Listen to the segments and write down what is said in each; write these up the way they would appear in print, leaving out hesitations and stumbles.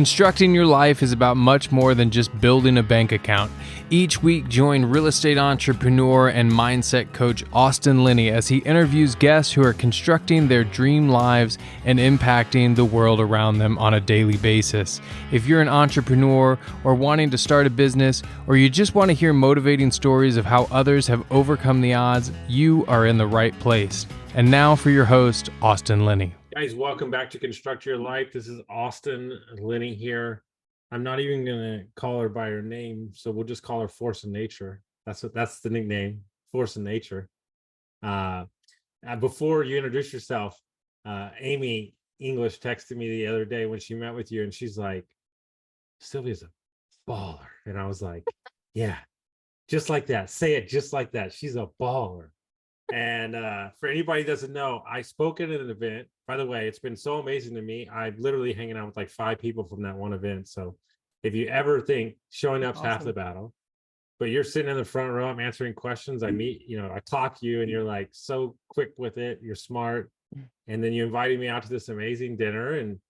Constructing your life is about much more than just building a bank account. Each week, join real estate entrepreneur and mindset coach Austin Linney as he interviews guests who are constructing their dream lives and impacting the world around them on a daily basis. If you're an entrepreneur or wanting to start a business, or you just want to hear motivating stories of how others have overcome the odds, you are in the right place. And now for your host, Austin Linney. Guys, welcome back to Construct Your Life. This is Austin Linney here. I'm not even going to call her by her name, so we'll just call her Force of Nature. That's the nickname, Force of Nature. Before you introduce yourself, Amy English texted me the other day when she met with you, and she's like, Sylvia's a baller. And I was like, yeah, just like that. Say it just like that. She's a baller. And for anybody who doesn't know, I spoke at an event. By the way, it's been so amazing to me. I'm literally hanging out with like 5 people from that one event. So if you ever think showing up's half the battle, but you're sitting in the front row, I'm answering questions. I talk to you and you're like so quick with it. You're smart. And then you invited me out to this amazing dinner, and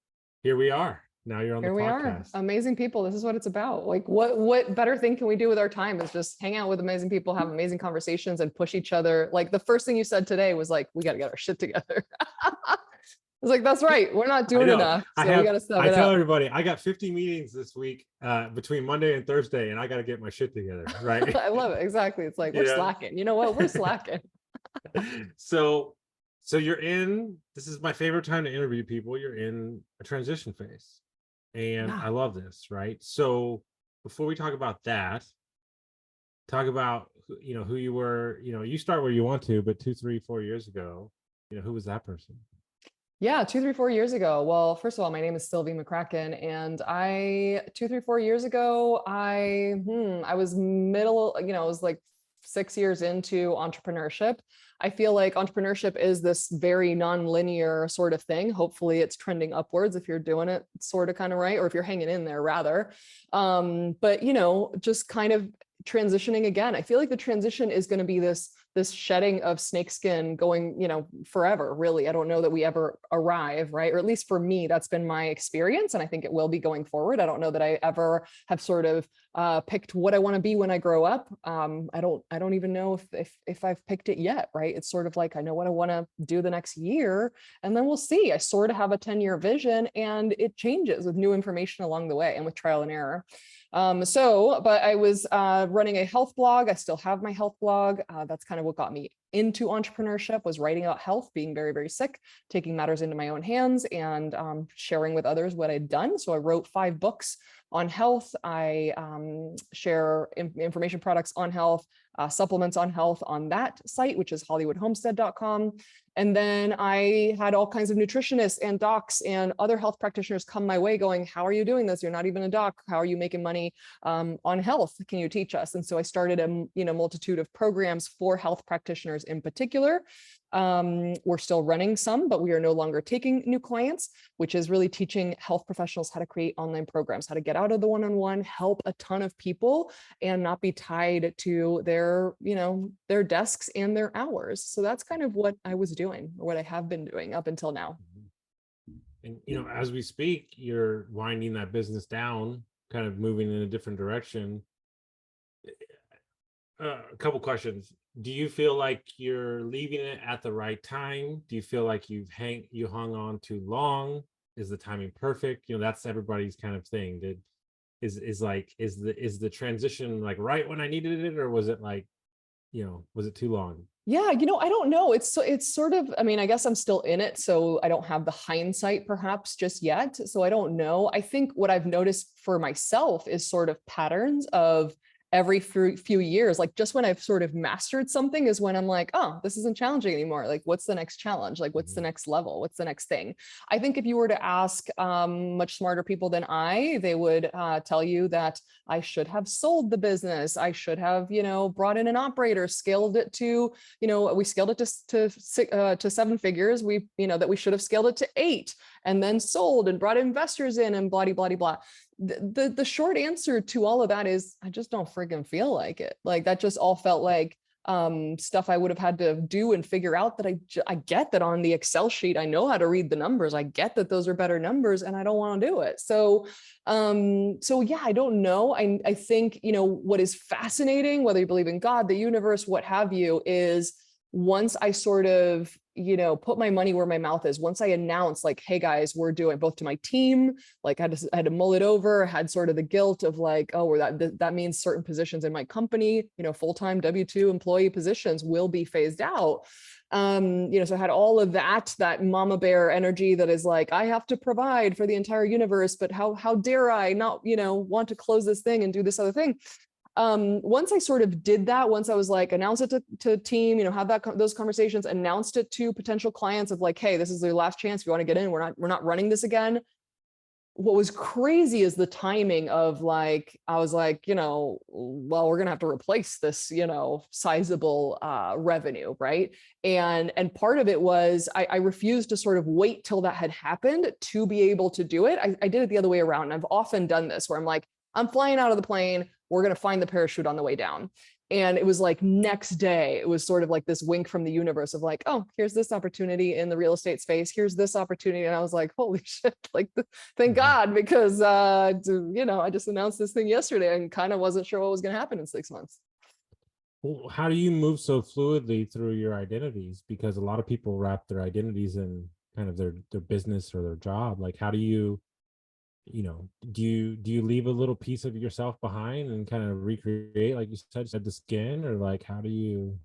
here we are. Now you're on the podcast. Here we are. Amazing people. This is what it's about. Like what better thing can we do with our time is just hang out with amazing people, have amazing conversations, and push each other. Like the first thing you said today was like, we got to get our shit together. I was like, that's right. We're not doing enough. So we got to step it up. I tell everybody, I got 50 meetings this week between Monday and Thursday, and I got to get my shit together. Right. I love it. Exactly. It's like, we're slacking. You know what? We're slacking. So you're in, this is my favorite time to interview people. You're in a transition phase. And yeah. I love this, right? So before we talk about that, talk about, who you were, you start where you want to, but 2, 3, 4 years ago, who was that person? Yeah, 2, 3, 4 years ago. Well, first of all, my name is Sylvie McCracken, and 2, 3, 4 years ago, I was I was like 6 years into entrepreneurship. I feel like entrepreneurship is this very non-linear sort of thing. Hopefully it's trending upwards if you're doing it sort of kind of right, or if you're hanging in there rather. But just kind of transitioning again. I feel like the transition is going to be this shedding of snakeskin going, forever, really. I don't know that we ever arrive, right? Or at least for me, that's been my experience. And I think it will be going forward. I don't know that I ever have sort of picked what I want to be when I grow up. I don't even know if I've picked it yet, right? It's sort of like, I know what I want to do the next year, and then we'll see. I sort of have a 10-year vision, and it changes with new information along the way and with trial and error. But I was running a health blog. I still have my health blog. That's kind of what got me into entrepreneurship, was writing about health, being very, very sick, taking matters into my own hands, and sharing with others what I'd done. So I wrote 5 books on health. I share information products on health, supplements on health on that site, which is hollywoodhomestead.com. And then I had all kinds of nutritionists and docs and other health practitioners come my way going, how are you doing this? You're not even a doc. How are you making money on health? Can you teach us? And so I started a multitude of programs for health practitioners in particular. We're still running some, but we are no longer taking new clients, which is really teaching health professionals how to create online programs, how to get out of the one-on-one, help a ton of people, and not be tied to their desks and their hours. So that's kind of what I was doing, or what I have been doing up until now. And, as we speak, you're winding that business down, kind of moving in a different direction. A couple questions. Do you feel like you're leaving it at the right time? Do you feel like you hung on too long? Is the timing perfect? That's everybody's kind of thing. Is the transition like right when I needed it, or was it like, was it too long? Yeah, I don't know. It's sort of, I guess I'm still in it, so I don't have the hindsight perhaps just yet. So I don't know. I think what I've noticed for myself is sort of patterns of every few years, like just when I've sort of mastered something is when I'm like, oh, this isn't challenging anymore. Like, what's the next challenge? Like, what's the next level? What's the next thing? I think if you were to ask much smarter people than they would tell you that I should have sold the business. I should have, brought in an operator, scaled it to, we scaled it to 7 figures. That we should have scaled it to 8 and then sold and brought investors in and blah, blah, blah, blah. The short answer to all of that is I just don't freaking feel like it. Like that just all felt like stuff I would have had to do and figure out that I get that on the Excel sheet, I know how to read the numbers. I get that those are better numbers and I don't want to do it. So yeah, I don't know. I think, what is fascinating, whether you believe in God, the universe, what have you, is once I sort of, put my money where my mouth is, once I announced like, hey guys, we're doing, both to my team, like I had to mull it over, had sort of the guilt of like, oh, that means certain positions in my company, full-time W-2 employee positions will be phased out. So I had all of that mama bear energy that is like, I have to provide for the entire universe, but how dare I not, want to close this thing and do this other thing. Once I sort of did that, once I was like, announce it to team, have those conversations, announced it to potential clients of like, hey, this is your last chance. If you want to get in, we're not running this again. What was crazy is the timing of like, I was like, well, we're going to have to replace this, sizable revenue. Right. And part of it was I refused to sort of wait till that had happened to be able to do it. I did it the other way around. And I've often done this where I'm like, I'm flying out of the plane. We're going to find the parachute on the way down. And it was like next day, it was sort of like this wink from the universe of like, oh, here's this opportunity in the real estate space. Here's this opportunity. And I was like, holy shit, like thank God, because, I just announced this thing yesterday and kind of wasn't sure what was going to happen in 6 months. Well, how do you move so fluidly through your identities? Because a lot of people wrap their identities in kind of their business or their job. Like, how do you, do you leave a little piece of yourself behind and kind of recreate, like you said the skin, or like, how do you?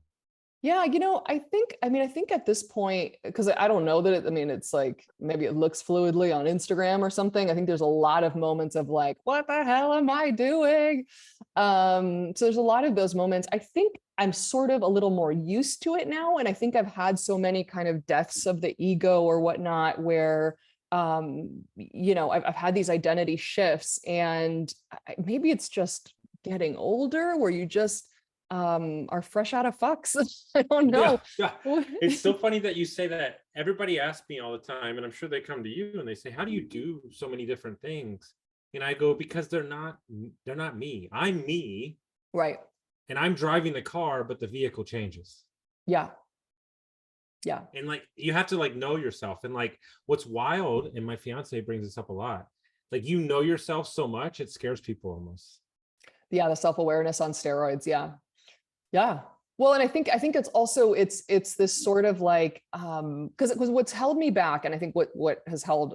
Yeah, I think at this point, because I don't know that it's like, maybe it looks fluidly on Instagram or something. I think there's a lot of moments of like, what the hell am I doing? So there's a lot of those moments. I think I'm sort of a little more used to it now. And I think I've had so many kind of deaths of the ego or whatnot, where I've had these identity shifts, and maybe it's just getting older where you just are fresh out of fucks. I don't know. Yeah. It's so funny that you say that. Everybody asks me all the time, and I'm sure they come to you and they say, how do you do so many different things? And I go, because they're not me. I'm me. Right. And I'm driving the car, but the vehicle changes. Yeah. And like, you have to like know yourself. And like, what's wild, and my fiance brings this up a lot, like, yourself so much, it scares people almost. Yeah. The self-awareness on steroids. Yeah. Well, and I think it's also, it's this sort of like, because what's held me back, and I think what has held,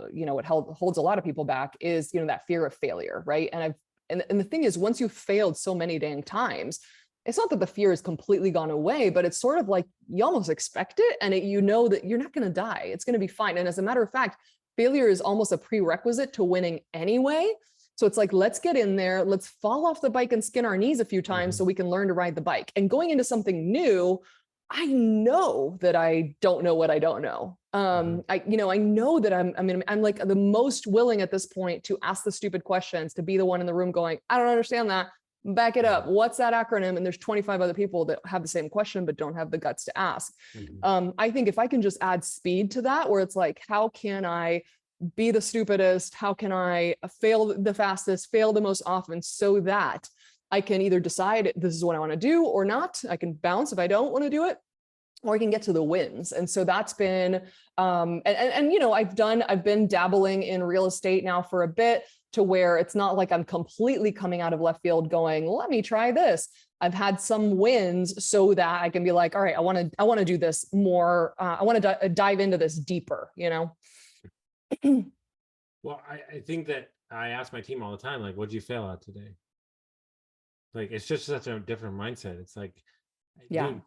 holds a lot of people back is, that fear of failure. Right. And the thing is, once you've failed so many dang times, it's not that the fear has completely gone away, but it's sort of like you almost expect it, and that you're not going to die. It's going to be fine. And as a matter of fact, failure is almost a prerequisite to winning anyway. So it's like, let's get in there, let's fall off the bike and skin our knees a few times so we can learn to ride the bike. And going into something new, I know that I don't know what I don't know. I know that I'm like the most willing at this point to ask the stupid questions, to be the one in the room going, I don't understand that. Back it up. What's that acronym? And there's 25 other people that have the same question, but don't have the guts to ask. I think if I can just add speed to that, where it's like, how can I be the stupidest? How can I fail the fastest, fail the most often, so that I can either decide this is what I want to do or not. I can bounce if I don't want to do it, or I can get to the wins. And so that's been, I've been dabbling in real estate now for a bit, to where it's not like I'm completely coming out of left field going, let me try this. I've had some wins so that I can be like, all right, I want to do this more. I want to dive into this deeper, Well, I think that I ask my team all the time, like, what'd you fail at today? Like, it's just such a different mindset. It's like, yeah. Dude,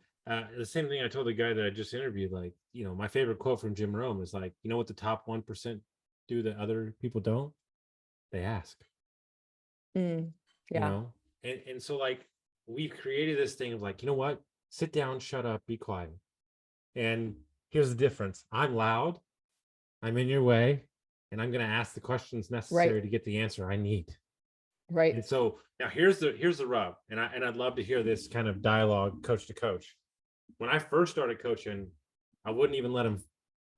the same thing I told the guy that I just interviewed, like, my favorite quote from Jim Rome is like, what the top 1% do that other people don't? They ask. Yeah. And so like, we've created this thing of like, what? Sit down, shut up, be quiet. And here's the difference. I'm loud, I'm in your way, and I'm going to ask the questions necessary to get the answer I need. Right. And so now here's the rub. And I'd love to hear this kind of dialogue, coach to coach. When I first started coaching, I wouldn't even let him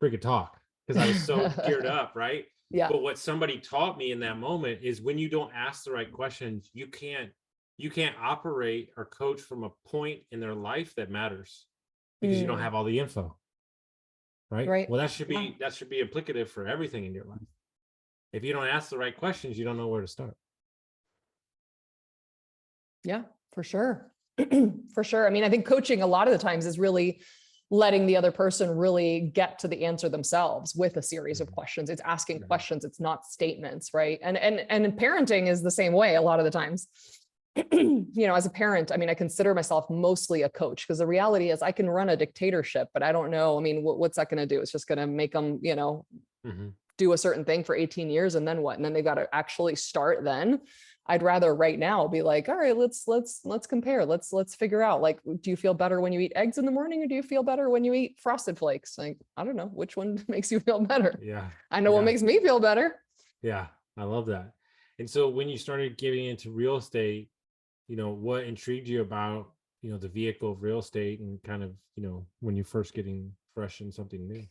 freaking talk, because I was so geared up, right? Yeah. But what somebody taught me in that moment is, when you don't ask the right questions, you can't you can't operate or coach from a point in their life that matters because you don't have all the info. Right. Well, that should be applicative for everything in your life. If you don't ask the right questions, you don't know where to start. Yeah, for sure. For sure. I mean, I think coaching a lot of the times is really letting the other person really get to the answer themselves with a series of questions. It's asking questions. It's not statements, right? And parenting is the same way a lot of the times. As a parent, I mean, I consider myself mostly a coach because the reality is I can run a dictatorship, but I don't know. I mean, what's that going to do? It's just going to make them, do a certain thing for 18 years and then what? And then they got to actually start then. I'd rather right now be like, all right, let's compare. Let's figure out, like, do you feel better when you eat eggs in the morning or do you feel better when you eat Frosted Flakes? Like, I don't know which one makes you feel better. Yeah. I know what makes me feel better. Yeah. I love that. And so when you started getting into real estate, what intrigued you about, the vehicle of real estate and kind of, when you first getting fresh in something new?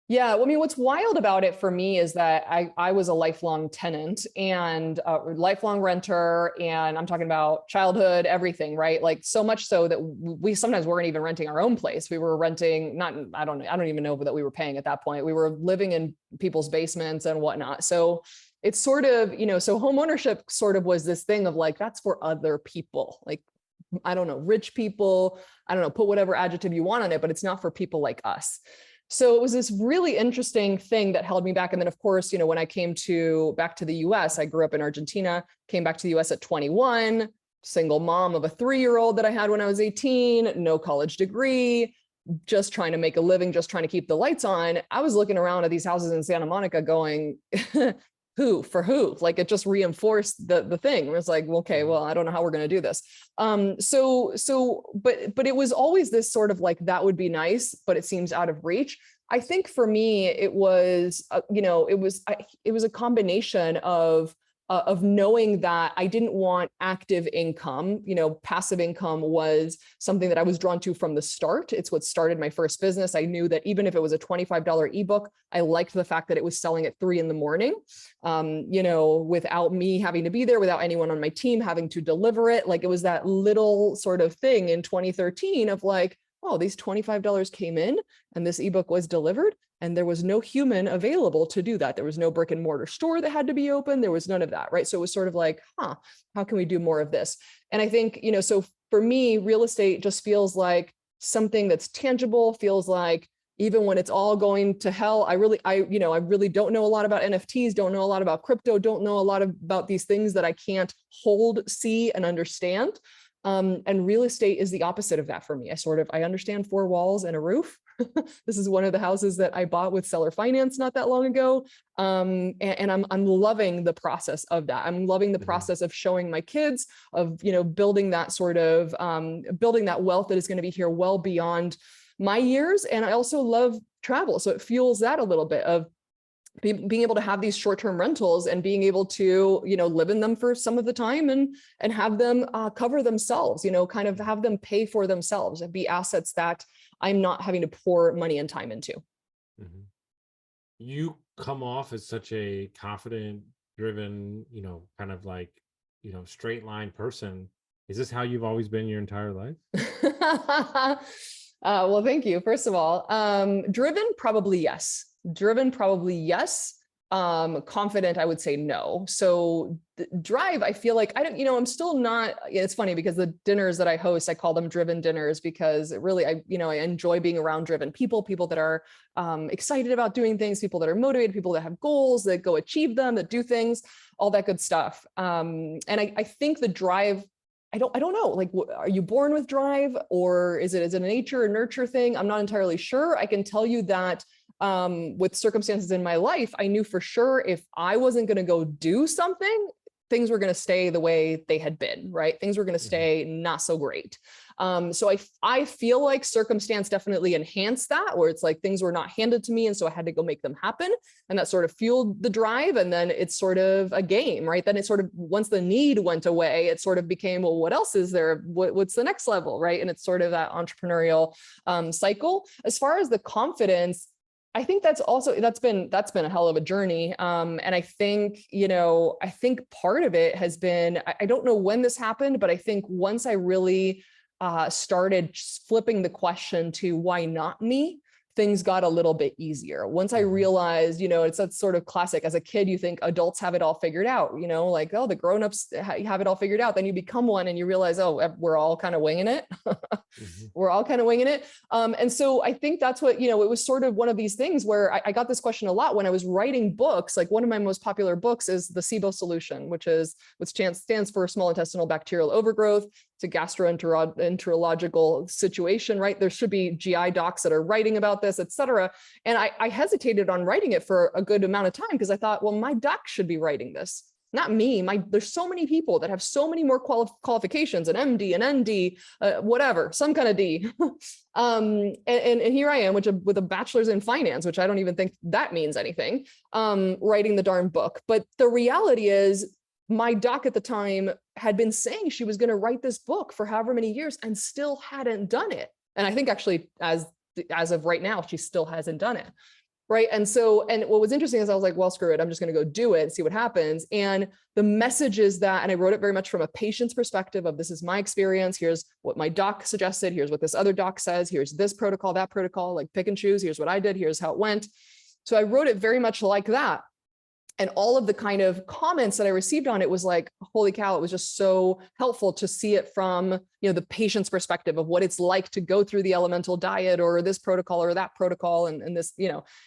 Yeah, well, I mean, what's wild about it for me is that I was a lifelong tenant and a lifelong renter, and I'm talking about childhood, everything, right? Like so much so that we sometimes weren't even renting our own place. We were renting, I don't even know that we were paying at that point. We were living in people's basements and whatnot. So it's sort of, so home ownership sort of was this thing of like, that's for other people. Like, I don't know, rich people, I don't know, put whatever adjective you want on it, but it's not for people like us. So it was this really interesting thing that held me back. And then of course, when I came back to the US, I grew up in Argentina, came back to the US at 21, single mom of a 3-year-old that I had when I was 18, no college degree, just trying to make a living, just trying to keep the lights on. I was looking around at these houses in Santa Monica going, who for who? Like it just reinforced the thing. It was like, okay, well, I don't know how we're going to do this. But it was always this sort of like, that would be nice, but it seems out of reach. I think for me, it was, it was a combination of knowing that I didn't want active income. Passive income was something that I was drawn to from the start. It's what started my first business. I knew that even if it was a $25 ebook, I liked the fact that it was selling at 3 a.m, without me having to be there, without anyone on my team having to deliver it. Like it was that little sort of thing in 2013 of like, oh, these $25 came in and this ebook was delivered. And there was no human available to do that. There was no brick and mortar store that had to be open. There was none of that, right? So it was sort of like, how can we do more of this? And I think, so for me, real estate just feels like something that's tangible, feels like even when it's all going to hell, I really don't know a lot about NFTs, don't know a lot about crypto, don't know a lot about these things that I can't hold, see, and understand. And real estate is the opposite of that for me. I understand 4 walls and a roof. This is one of the houses that I bought with seller finance not that long ago. And I'm loving the process of that. I'm loving the process of showing my kids, of, building that sort of, building that wealth that is going to be here well beyond my years. And I also love travel. So it fuels that a little bit of being able to have these short-term rentals and being able to, live in them for some of the time and have them cover themselves, kind of have them pay for themselves and be assets that I'm not having to pour money and time into. Mm-hmm. You come off as such a confident, driven, kind of like, straight line person. Is this how you've always been your entire life? Well, thank you. First of all, driven, probably yes. Confident, I would say no. So drive, I feel like I'm still not, it's funny because the dinners that I host, I call them driven dinners because really, I enjoy being around driven people that are excited about doing things, people that are motivated, people that have goals, that go achieve them, that do things, all that good stuff. And I think the drive, I don't know, like, are you born with drive or is it a nature or nurture thing? I'm not entirely sure. I can tell you that with circumstances in my life, I knew for sure if I wasn't going to go do something, things were going to stay the way they had been, right? Things were going to stay not so great. So I feel like circumstance definitely enhanced that, where it's like things were not handed to me. And so I had to go make them happen. And that sort of fueled the drive. And then it's sort of a game, right? Then it sort of, once the need went away, it sort of became, well, what else is there? What's the next level, right? And it's sort of that entrepreneurial cycle. As far as the confidence, I think that's been a hell of a journey. And I think, I think part of it has been, I don't know when this happened, but I think once I really started flipping the question to why not me, things got a little bit easier. Once I realized, it's that sort of classic, as a kid, you think adults have it all figured out, like, oh, the grownups have it all figured out. Then you become one and you realize, oh, we're all kind of winging it. We're all kind of winging it. And so I think that's what, it was sort of one of these things where I got this question a lot when I was writing books. Like one of my most popular books is the SIBO solution, which stands for small intestinal bacterial overgrowth. It's a gastroenterological situation, right? There should be GI docs that are writing about this, et cetera. And I hesitated on writing it for a good amount of time because I thought, well, my doc should be writing this, not me. There's so many people that have so many more qualifications, an MD, an ND, whatever, some kind of D. And here I am, with a bachelor's in finance, which I don't even think that means anything, writing the darn book. But the reality is, my doc at the time had been saying she was going to write this book for however many years and still hadn't done it. And I think actually as of right now, she still hasn't done it. Right. And what was interesting is I was like, well, screw it. I'm just going to go do it and see what happens. And the message is that, and I wrote it very much from a patient's perspective of, this is my experience. Here's what my doc suggested. Here's what this other doc says. Here's this protocol, that protocol, like pick and choose. Here's what I did. Here's how it went. So I wrote it very much like that. And all of the kind of comments that I received on it was like, holy cow, it was just so helpful to see it from, the patient's perspective of what it's like to go through the elemental diet or this protocol or that protocol and this,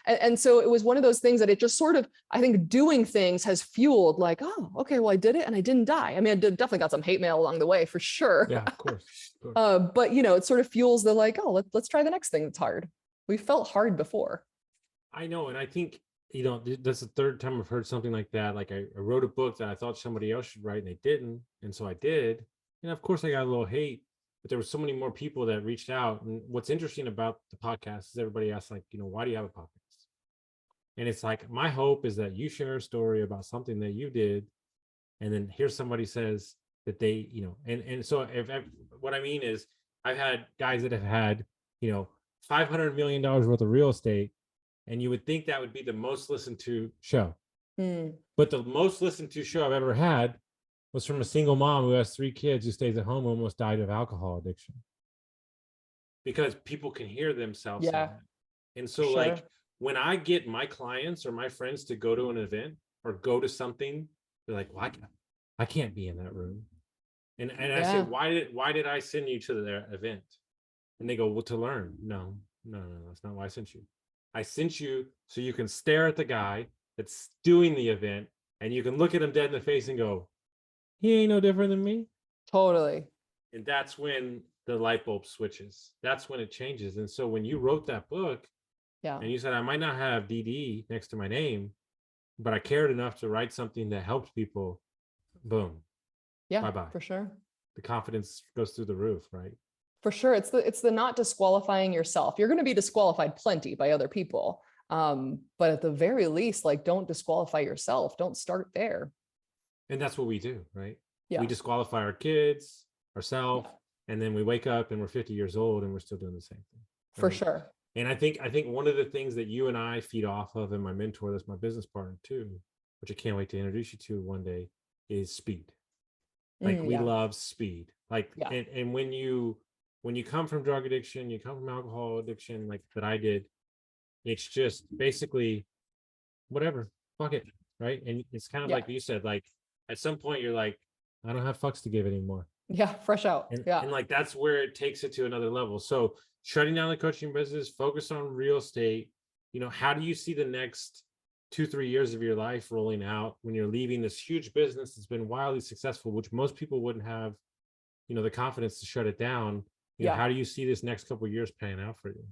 and so it was one of those things that it just sort of, I think doing things has fueled like, oh, okay, well, I did it and I didn't die. I mean, I definitely got some hate mail along the way for sure. Yeah, of course. Of course. But, it sort of fuels the like, oh, let's try the next thing that's hard. We felt hard before. I know. And I think, that's the third time I've heard something like that. Like I wrote a book that I thought somebody else should write and they didn't. And so I did. And of course I got a little hate, but there were so many more people that reached out. And what's interesting about the podcast is everybody asks like, why do you have a podcast? And it's like, my hope is that you share a story about something that you did. And then here somebody says that they, and so if what I mean is I've had guys that have had, $500 million worth of real estate. And you would think that would be the most listened to show. But the most listened to show I've ever had was from a single mom who has 3 kids who stays at home, who almost died of alcohol addiction. Because people can hear themselves. Yeah. And so like when I get my clients or my friends to go to an event or go to something, they're like, well, I can't be in that room. And I said, why did I send you to their event? And they go, well, to learn. No, that's not why I sent you. I sent you so you can stare at the guy that's doing the event and you can look at him dead in the face and go, he ain't no different than me. Totally. And that's when the light bulb switches. That's when it changes. And so when you wrote that book and you said, I might not have DD next to my name, but I cared enough to write something that helped people, boom. Yeah, bye-bye. For sure. The confidence goes through the roof, right? For sure. It's the not disqualifying yourself. You're going to be disqualified plenty by other people. But at the very least, like, don't disqualify yourself. Don't start there. And that's what we do, right? Yeah. We disqualify our kids, ourselves, and then we wake up and we're 50 years old and we're still doing the same thing. Right? For sure. And I think one of the things that you and I feed off of, and my mentor, that's my business partner too, which I can't wait to introduce you to one day, is speed. Like we love speed. Like, and when you come from drug addiction, you come from alcohol addiction, like that I did, it's just basically whatever, fuck it, right? And it's kind of like you said, like at some point you're like, I don't have fucks to give anymore. Yeah, fresh out. And like that's where it takes it to another level. So shutting down the coaching business, focus on real estate. How do you see the next 2-3 years of your life rolling out when you're leaving this huge business that's been wildly successful, which most people wouldn't have, the confidence to shut it down? How do you see this next couple of years panning out for you?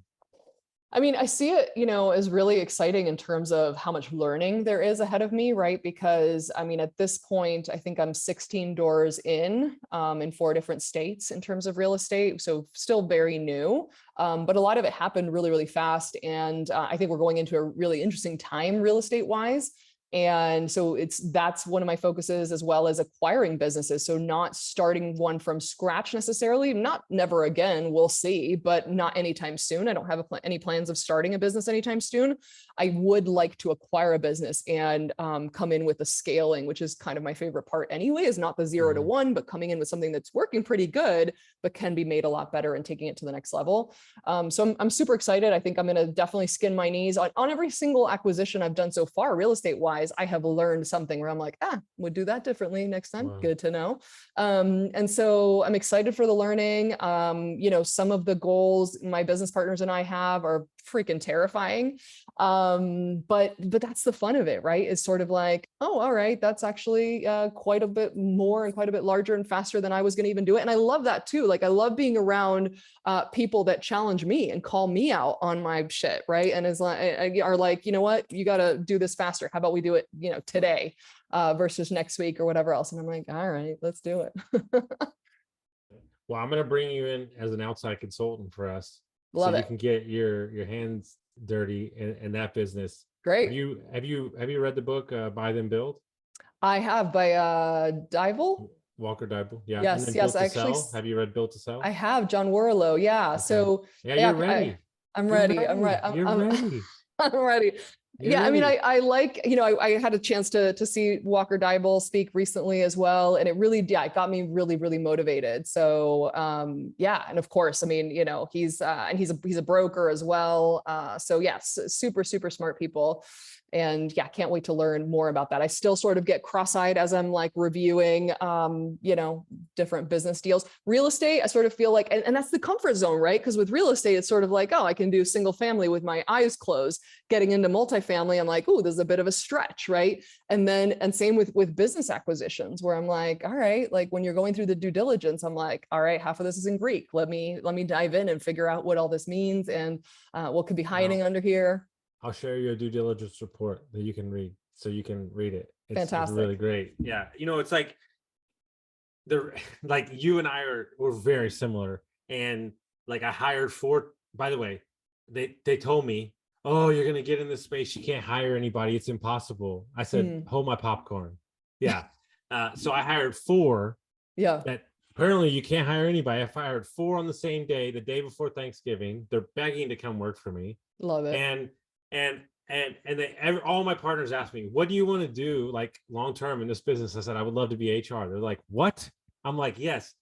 I mean, I see it, as really exciting in terms of how much learning there is ahead of me, right? Because I mean, at this point, I think I'm 16 doors in 4 different states in terms of real estate. So still very new, but a lot of it happened really, really fast. And I think we're going into a really interesting time real estate wise, And so that's one of my focuses, as well as acquiring businesses. So not starting one from scratch necessarily, not never again, we'll see, but not anytime soon. I don't have any plans of starting a business anytime soon. I would like to acquire a business and come in with the scaling, which is kind of my favorite part anyway, is not the 0 to 1, but coming in with something that's working pretty good, but can be made a lot better and taking it to the next level. So I'm super excited. I think I'm going to definitely skin my knees on every single acquisition I've done so far, real estate wise. I have learned something where I'm like, would do that differently next time. Wow. Good to know. And so I'm excited for the learning. Some of the goals my business partners and I have are freaking terrifying. But that's the fun of it, right? It's sort of like, oh, all right, that's actually quite a bit more and quite a bit larger and faster than I was going to even do it. And I love that too. Like, I love being around people that challenge me and call me out on my shit, right? And are like, you know what, you got to do this faster. How about we do it, today versus next week or whatever else? And I'm like, all right, let's do it. Well, I'm going to bring you in as an outside consultant for us. Love so it. You can get your hands dirty in that business. Great. Have you read the book Buy Then Build? I have, by Dival. Walker Dival. Yeah. Yes. I actually have you read Built to Sell? I have, John Warlow. Yeah. Okay. So you're ready. I'm ready. I'm ready. You're ready. I'm ready. You're I mean, ready. I like, I had a chance to see Walker Dival speak recently as well. And it really, it got me really, really motivated. So and of course, I mean, he's a broker as well. So yes, super, super smart people. And can't wait to learn more about that. I still sort of get cross-eyed as I'm like reviewing, different business deals. Real estate, I sort of feel like, and that's the comfort zone, right? Because with real estate, it's sort of like, oh, I can do single family with my eyes closed. Getting into multifamily, I'm like, oh, there's a bit of a stretch, right? And same with business acquisitions, where I'm like, all right, like when you're going through the due diligence, I'm like, all right, half of this is in Greek. Let me dive in and figure out what all this means and what could be hiding under here. I'll share you a due diligence report that you can read, so you can read it. It's really great. Yeah, it's like like you and I were very similar, and like I hired 4. By the way, they told me, oh, you're gonna get in this space, you can't hire anybody, it's impossible. I said, hold my popcorn. Yeah. So I hired 4. Yeah. That apparently you can't hire anybody. I hired 4 on the same day, the day before Thanksgiving. They're begging to come work for me. Love it. And all my partners asked me, what do you want to do like long term in this business? I said, I would love to be HR. They're like, what? I'm like, yes.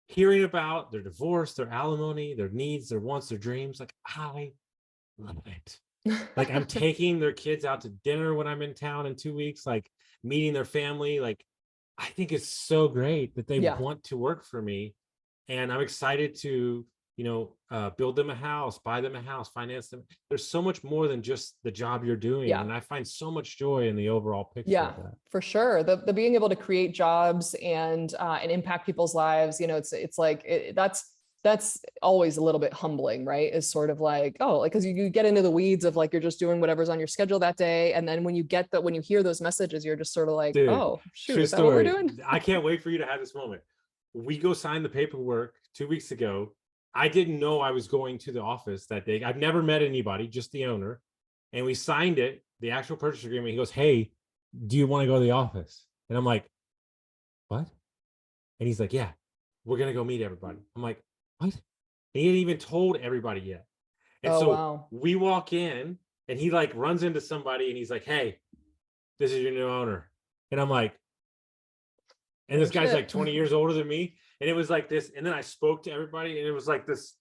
Hearing about their divorce, their alimony, their needs, their wants, their dreams, like I love it. Like I'm taking their kids out to dinner when I'm in town in 2 weeks, like meeting their family. Like I think it's so great that they want to work for me, and I'm excited to build them a house, buy them a house, finance them. There's so much more than just the job you're doing. And I find so much joy in the overall picture of that. For sure. The being able to create jobs and impact people's lives, it's like, that's always a little bit humbling, right? Is sort of like, oh, like, cause you get into the weeds of like, you're just doing whatever's on your schedule that day. And then when you hear those messages, you're just sort of like, dude, oh shoot, is that what we're doing? I can't wait for you to have this moment. We go sign the paperwork 2 weeks ago. I didn't know I was going to the office that day. I've never met anybody, just the owner. And we signed it, the actual purchase agreement. He goes, hey, do you want to go to the office? And I'm like, what? And he's like, yeah, we're going to go meet everybody. I'm like, what? And he hadn't even told everybody yet. And we walk in and he like runs into somebody and he's like, hey, this is your new owner. And I'm like, and this guy's like 20 years older than me. And it was like this. And then I spoke to everybody and it was like this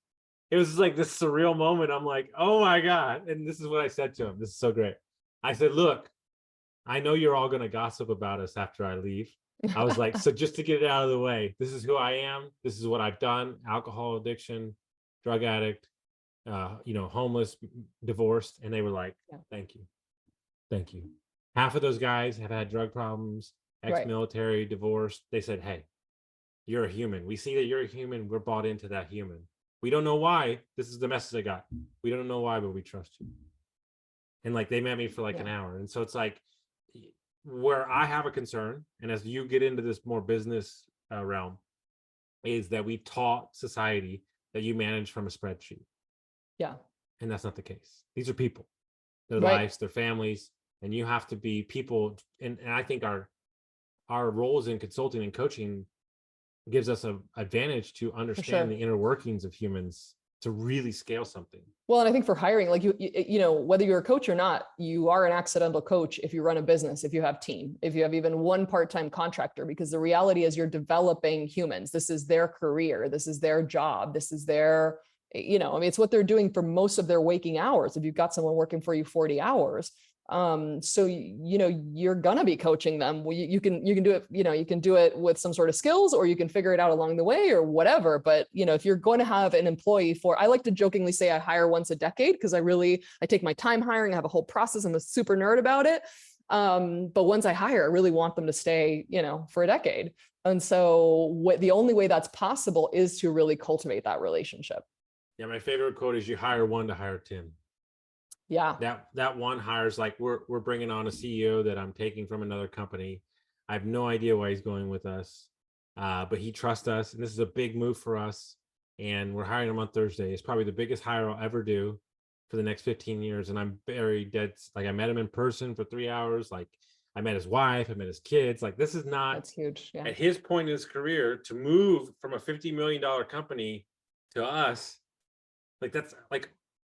surreal moment. I'm like, oh my God. And this is what I said to him. This is so great. I said, look, I know you're all going to gossip about us after I leave. I was like, so just to get it out of the way, this is who I am. This is what I've done. Alcohol addiction, drug addict, homeless, divorced. And they were like, thank you. Thank you. Half of those guys have had drug problems, ex-military, divorced. They said, hey, you're a human. We see that you're a human. We're bought into that human. We don't know why. This is the message I got. We don't know why, but we trust you. And like, they met me for like an hour. And so it's like, where I have a concern, and as you get into this more business realm, is that we taught society that you manage from a spreadsheet. Yeah. And that's not the case. These are people, their lives, their families, and you have to be people. And I think our roles in consulting and coaching gives us an advantage to understand the inner workings of humans to really scale something. Well, and I think for hiring, like you know, whether you're a coach or not, you are an accidental coach if you run a business, if you have team, if you have even one part-time contractor, because the reality is you're developing humans. This is their career. This is their job. This is their, you know, I mean, it's what they're doing for most of their waking hours. If you've got someone working for you 40 hours, so, you know, you're going to be coaching them. You can do it, you know, you can do it with some sort of skills, or you can figure it out along the way or whatever. But, you know, if you're going to have an employee for, I like to jokingly say I hire once a decade, because I take my time hiring. I have a whole process. I'm a super nerd about it. But once I hire, I really want them to stay, you know, for a decade. And so the only way that's possible is to really cultivate that relationship. Yeah. My favorite quote is, you hire one to hire 10. Yeah. That one hires, like, we're bringing on a CEO that I'm taking from another company. I have no idea why he's going with us, but he trusts us, and this is a big move for us. And we're hiring him on Thursday. It's probably the biggest hire I'll ever do for the next 15 years. And I'm very dead. Like, I met him in person for 3 hours. Like, I met his wife, I met his kids. Like, this is not, that's huge. Yeah. At his point in his career, to move from a $50 million company to us. Like, that's like,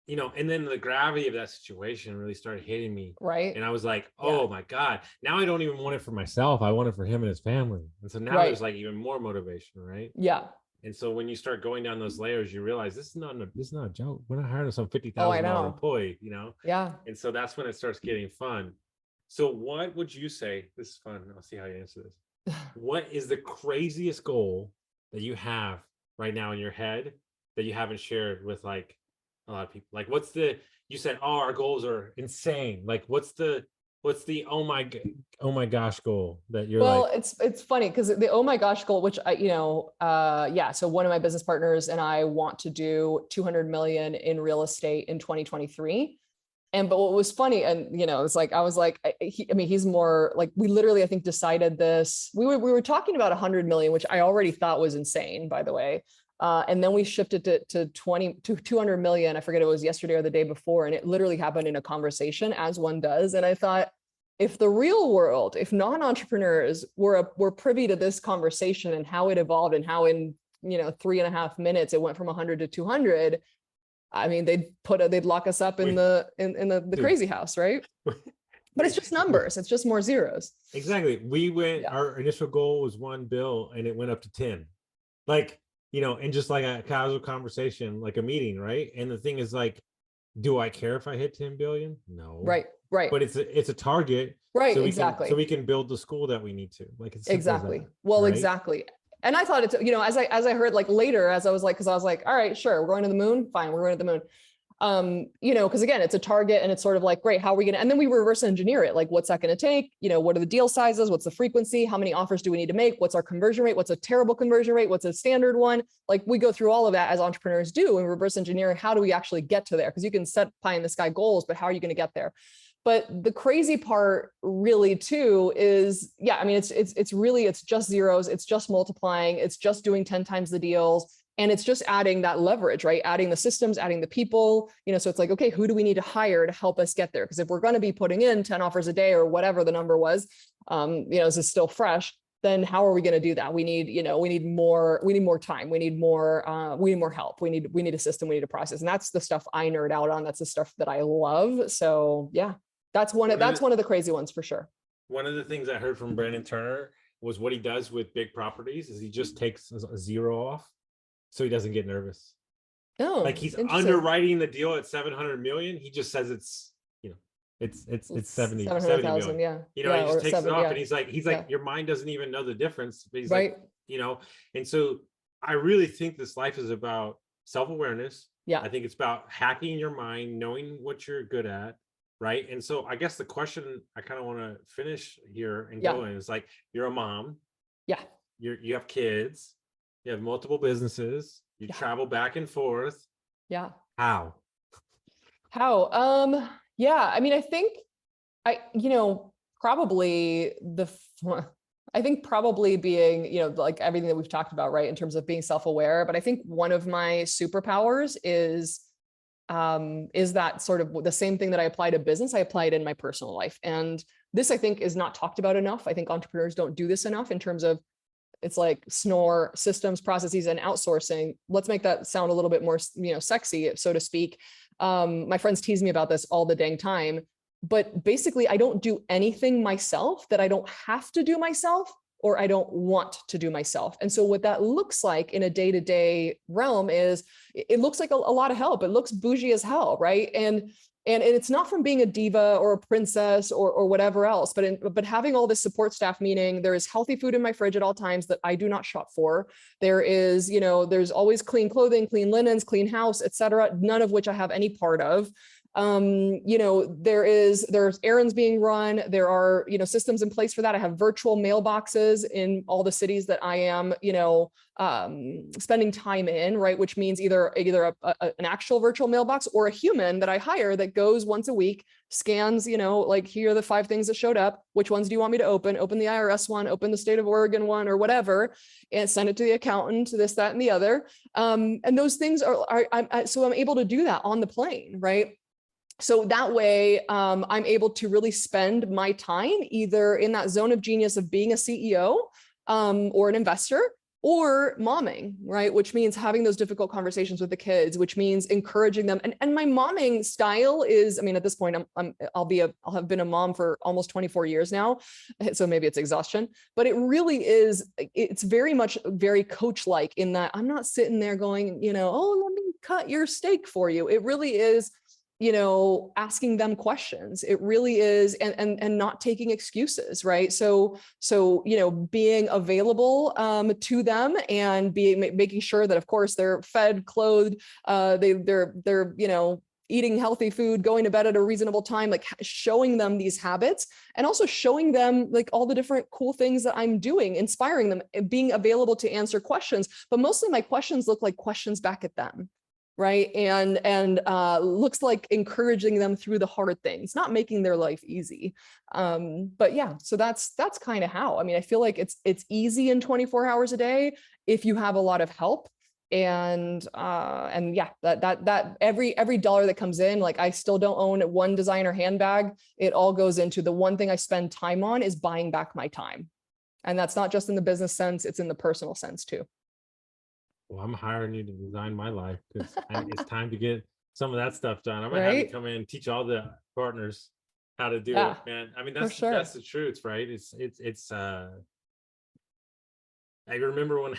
you know, and then the gravity of that situation really started hitting me. Right. And I was like, oh my God, now I don't even want it for myself. I want it for him and his family. And so now there's like even more motivation, right? Yeah. And so when you start going down those layers, you realize this is not a joke. We're not hiring some $50,000 employee, you know? Yeah. And so that's when it starts getting fun. So what would you say? This is fun. I'll see how you answer this. What is the craziest goal that you have right now in your head that you haven't shared with, like, a lot of people? Like, you said, oh, our goals are insane. Like, what's the oh my gosh goal that you're it's funny because the oh my gosh goal, which I, you know, so one of my business partners and I want to do 200 million in real estate in 2023. But what was funny, and, you know, it's like, I was like, he's more like, we literally, I think, decided this. We were talking about 100 million, which I already thought was insane, by the way. And then we shifted to 200 million. I forget, it was yesterday or the day before. And it literally happened in a conversation, as one does. And I thought, if the real world, if non-entrepreneurs were privy to this conversation and how it evolved and how in, you know, 3.5 minutes, it went from 100 to 200, I mean, they'd lock us up in the crazy house, right? But it's just numbers. It's just more zeros. Exactly. We went, our initial goal was 1 bill and it went up to 10. Like, you know, and just like a casual conversation, like a meeting, right? And the thing is, like, do I care if I hit 10 billion? No. Right. But it's a target. Right. So exactly. we can build the school that we need to. Like, it's exactly. That, well, right? Exactly. And I thought it's, you know, as I heard, like, later, as I was like, all right, sure, we're going to the moon. Fine, we're going to the moon. You know, because again, it's a target, and it's sort of like, great, how are we going to, and then we reverse engineer it. Like, what's that going to take? You know, what are the deal sizes? What's the frequency? How many offers do we need to make? What's our conversion rate? What's a terrible conversion rate? What's a standard one? Like, we go through all of that as entrepreneurs do, and reverse engineer, how do we actually get to there? Because you can set pie in the sky goals, but how are you going to get there? But the crazy part really too is, I mean, it's just zeros. It's just multiplying. It's just doing 10 times the deals. And it's just adding that leverage, right? Adding the systems, adding the people, you know, so it's like, okay, who do we need to hire to help us get there? Because if we're going to be putting in 10 offers a day or whatever the number was, you know, this is still fresh, then how are we going to do that? We need more time. We need more help. We need a system. We need a process. And that's the stuff I nerd out on. That's the stuff that I love. So yeah. That's one of the crazy ones for sure. One of the things I heard from Brandon Turner was what he does with big properties is he just takes a zero off so he doesn't get nervous. Oh, like, he's underwriting the deal at 700 million. He just says it's 70 million. Yeah. You know, he just takes it off, and he's like, your mind doesn't even know the difference. But he's like, you know, and so I really think this life is about self-awareness. Yeah. I think it's about hacking your mind, knowing what you're good at. Right. And so I guess the question I kind of want to finish here and go in is, like, you're a mom. Yeah. You have kids. You have multiple businesses. You travel back and forth. Yeah. How? Yeah. I mean, I think probably being, you know, like everything that we've talked about, right, in terms of being self-aware. But I think one of my superpowers is is that sort of the same thing that I apply to business, I apply it in my personal life. And this, I think, is not talked about enough. I think entrepreneurs don't do this enough in terms of, it's like snore, systems, processes, and outsourcing. Let's make that sound a little bit more, sexy, so to speak. My friends tease me about this all the dang time, but basically I don't do anything myself that I don't have to do myself, or I don't want to do myself. And so what that looks like in a day-to-day realm is, it looks like a lot of help. It looks bougie as hell, right? And it's not from being a diva or a princess or whatever else, but having all this support staff, meaning there is healthy food in my fridge at all times that I do not shop for. There is, there's always clean clothing, clean linens, clean house, etc., none of which I have any part of. There's errands being run. There are, systems in place for that. I have virtual mailboxes in all the cities that I am, spending time in, right? Which means either an actual virtual mailbox or a human that I hire that goes once a week, scans, like, here are the 5 things that showed up. Which ones do you want me to open? Open the IRS one, open the state of Oregon one, or whatever, and send it to the accountant, this, that, and the other. And those things so I'm able to do that on the plane, right? So that way, I'm able to really spend my time either in that zone of genius of being a CEO or an investor, or momming, right? Which means having those difficult conversations with the kids, which means encouraging them. And my momming style is, at this point, I'll have been a mom for almost 24 years now. So maybe it's exhaustion, but it really is, it's very much very coach-like in that I'm not sitting there going, oh, let me cut your steak for you. It really is, asking them questions. It really is, and not taking excuses, right? So, being available to them and making sure that, of course, they're fed, clothed, they're eating healthy food, going to bed at a reasonable time, like showing them these habits, and also showing them like all the different cool things that I'm doing, inspiring them, being available to answer questions. But mostly my questions look like questions back at them. Right. And looks like encouraging them through the hard things, not making their life easy. But yeah, so that's kind of how, I feel like it's easy in 24 hours a day if you have a lot of help. And yeah, that every dollar that comes in, like, I still don't own one designer handbag. It all goes into the one thing I spend time on is buying back my time. And that's not just in the business sense, it's in the personal sense too. Well, I'm hiring you to design my life, because it's time to get some of that stuff done. I'm gonna have you come in and teach all the partners how to do it, man. That's the truth, right? I remember when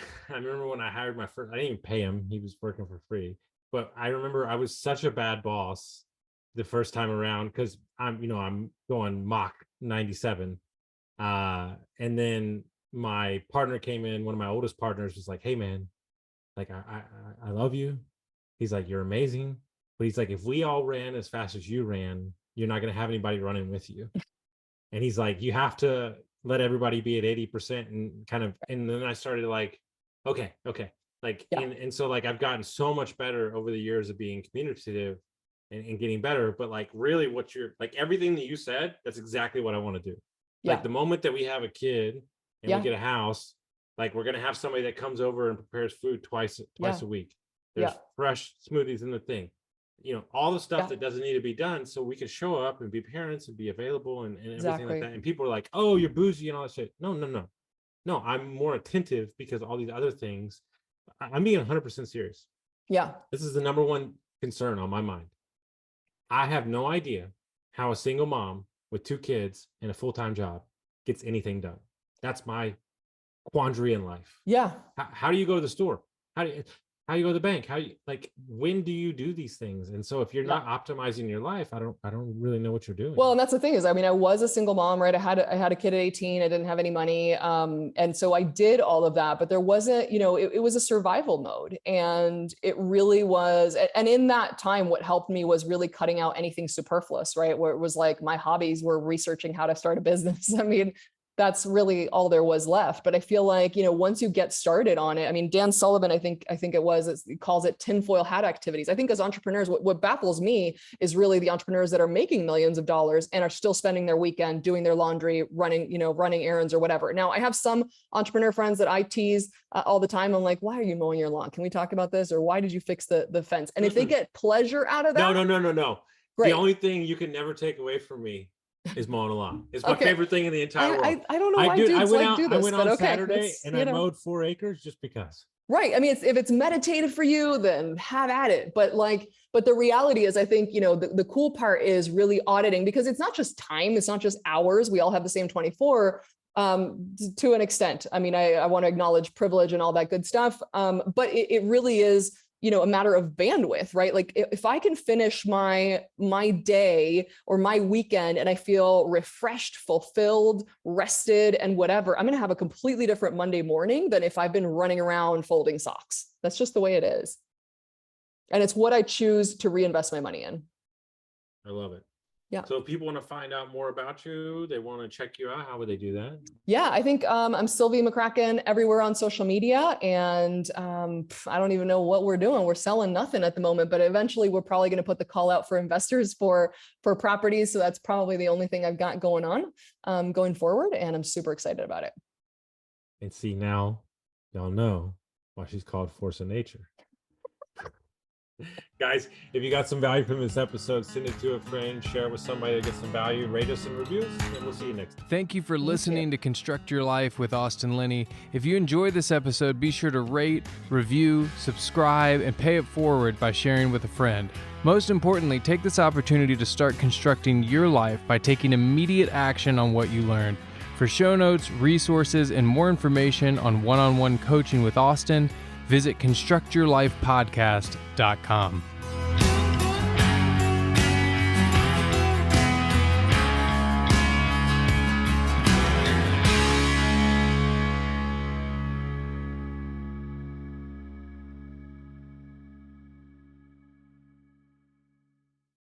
I hired my first, I didn't even pay him. He was working for free. But I remember I was such a bad boss the first time around, because I'm going Mach 97. And then my partner came in, one of my oldest partners was like, hey man, like, I love you. He's like, you're amazing. But he's like, if we all ran as fast as you ran, you're not going to have anybody running with you. And he's like, you have to let everybody be at 80% and then I started like, okay. Like, yeah. And so like, I've gotten so much better over the years of being communicative and getting better. But like, really what you're like, everything that you said, that's exactly what I want to do. Yeah. Like the moment that we have a kid and we get a house, like, we're going to have somebody that comes over and prepares food twice a week. There's fresh smoothies in the thing, all the stuff that doesn't need to be done, so we can show up and be parents and be available and everything like that. And people are like, oh, you're bougie and all that shit. No, I'm more attentive because all these other things. I'm being 100% serious. Yeah. This is the number one concern on my mind. I have no idea how a single mom with 2 kids and a full-time job gets anything done. That's my quandary in life. Yeah. How do you go to the store? How do you go to the bank? When do you do these things? And so if you're not optimizing your life, I don't really know what you're doing. Well, and that's the thing is, I was a single mom, right? I had a kid at 18. I didn't have any money. And so I did all of that, but there wasn't, it was a survival mode, and it really was. And in that time, what helped me was really cutting out anything superfluous, right? Where it was like my hobbies were researching how to start a business. that's really all there was left. But I feel like, once you get started on it, I mean, Dan Sullivan, I think he calls it tinfoil hat activities. I think as entrepreneurs, what baffles me is really the entrepreneurs that are making millions of dollars and are still spending their weekend doing their laundry, running errands or whatever. Now, I have some entrepreneur friends that I tease all the time. I'm like, why are you mowing your lawn? Can we talk about this? Or why did you fix the fence? And if they get pleasure out of that. No. Great. The only thing you can never take away from me is mowing a lawn. It's my favorite thing in the entire world. I don't know why dudes do this. I went on Saturday and I mowed 4 acres just because. Right. I mean, if it's meditative for you, then have at it. But the reality is, I think, the cool part is really auditing, because it's not just time. It's not just hours. We all have the same 24 to an extent. I mean, I want to acknowledge privilege and all that good stuff. But it really is, a matter of bandwidth, right? Like if I can finish my day or my weekend and I feel refreshed, fulfilled, rested, and whatever, I'm going to have a completely different Monday morning than if I've been running around folding socks. That's just the way it is. And it's what I choose to reinvest my money in. I love it. Yeah. So if people want to find out more about you, they want to check you out, how would they do that? Yeah, I think I'm Sylvie McCracken everywhere on social media. And I don't even know what we're doing. We're selling nothing at the moment, but eventually we're probably going to put the call out for investors for properties. So that's probably the only thing I've got going on going forward. And I'm super excited about it. And see, now y'all know why she's called Force of Nature. Guys, if you got some value from this episode, send it to a friend, share it with somebody that gets some value, rate us and reviews, and we'll see you next time. Thank you for listening to Construct Your Life with Austin Linney. If you enjoyed this episode, be sure to rate, review, subscribe, and pay it forward by sharing with a friend. Most importantly, take this opportunity to start constructing your life by taking immediate action on what you learned. For show notes, resources, and more information on one-on-one coaching with Austin, visit constructyourlifepodcast.com.